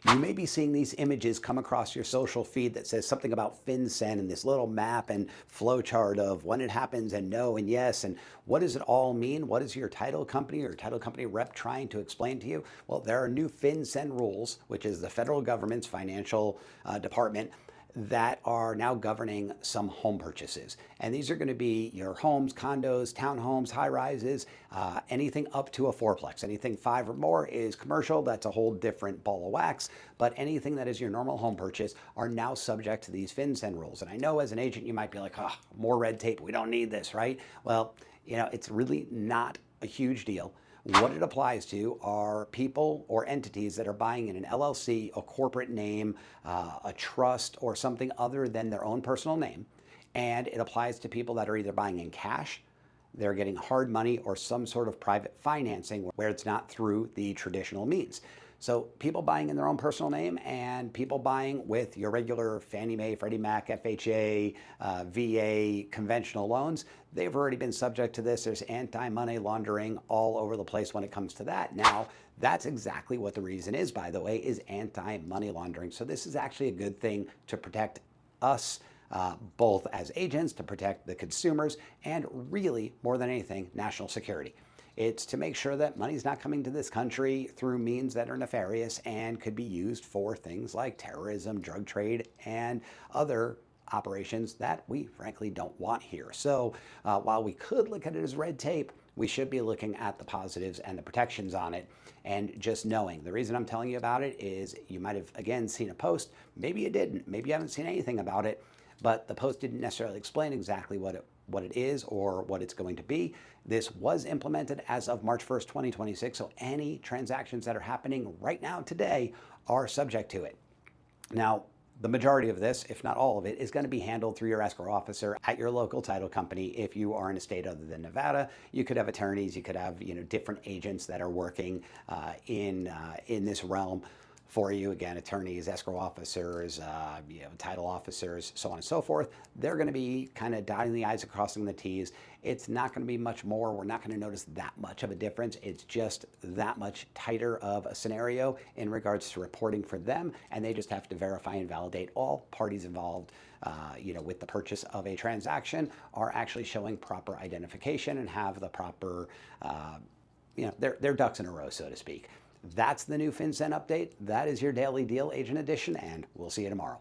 You may be seeing these images come across your social feed that says something about FinCEN and this little map and flowchart of when it happens and no and yes and what does it all mean? What is your title company or title company rep trying to explain to you? Well, there are new FinCEN rules, which is the federal government's financial department, that are now governing some home purchases. And these are going to be your homes, condos, townhomes, high rises, anything up to a fourplex. Anything 5 or more is commercial. That's a whole different ball of wax. But anything that is your normal home purchase are now subject to these FinCEN rules. And I know as an agent, you might be like, oh, more red tape. We don't need this, right? Well, it's really not a huge deal. What it applies to are people or entities that are buying in an LLC, a corporate name, a trust, or something other than their own personal name. And it applies to people that are either buying in cash, they're getting hard money, or some sort of private financing where it's not through the traditional means. So people buying in their own personal name and people buying with your regular Fannie Mae, Freddie Mac, FHA, VA, conventional loans, they've already been subject to this. There's anti-money laundering all over the place when it comes to that. Now, that's exactly what the reason is, by the way, is anti-money laundering. So this is actually a good thing to protect us, both as agents, to protect the consumers, and really, more than anything, national security. It's to make sure that money's not coming to this country through means that are nefarious and could be used for things like terrorism, drug trade, and other operations that we frankly don't want here. So while we could look at it as red tape, we should be looking at the positives and the protections on it and just knowing. The reason I'm telling you about it is you might have, again, seen a post. Maybe you didn't. Maybe you haven't seen anything about it, but the post didn't necessarily explain exactly what it is or what it's going to be. This was implemented as of March 1st, 2026, so any transactions that are happening right now today are subject to it. Now, the majority of this, if not all of it, is going to be handled through your escrow officer at your local title company. If you are in a state other than Nevada, you could have attorneys, you could have different agents that are working in this realm for you. Again, attorneys, escrow officers, title officers, so on and so forth. They're going to be kind of dotting the I's and crossing the T's. It's not going to be much more. We're not going to notice that much of a difference. It's just that much tighter of a scenario in regards to reporting for them, and they just have to verify and validate all parties involved with the purchase of a transaction are actually showing proper identification and have the proper, their ducks in a row, so to speak. That's the new FinCEN update. That is your daily deal, Agent Edition, and we'll see you tomorrow.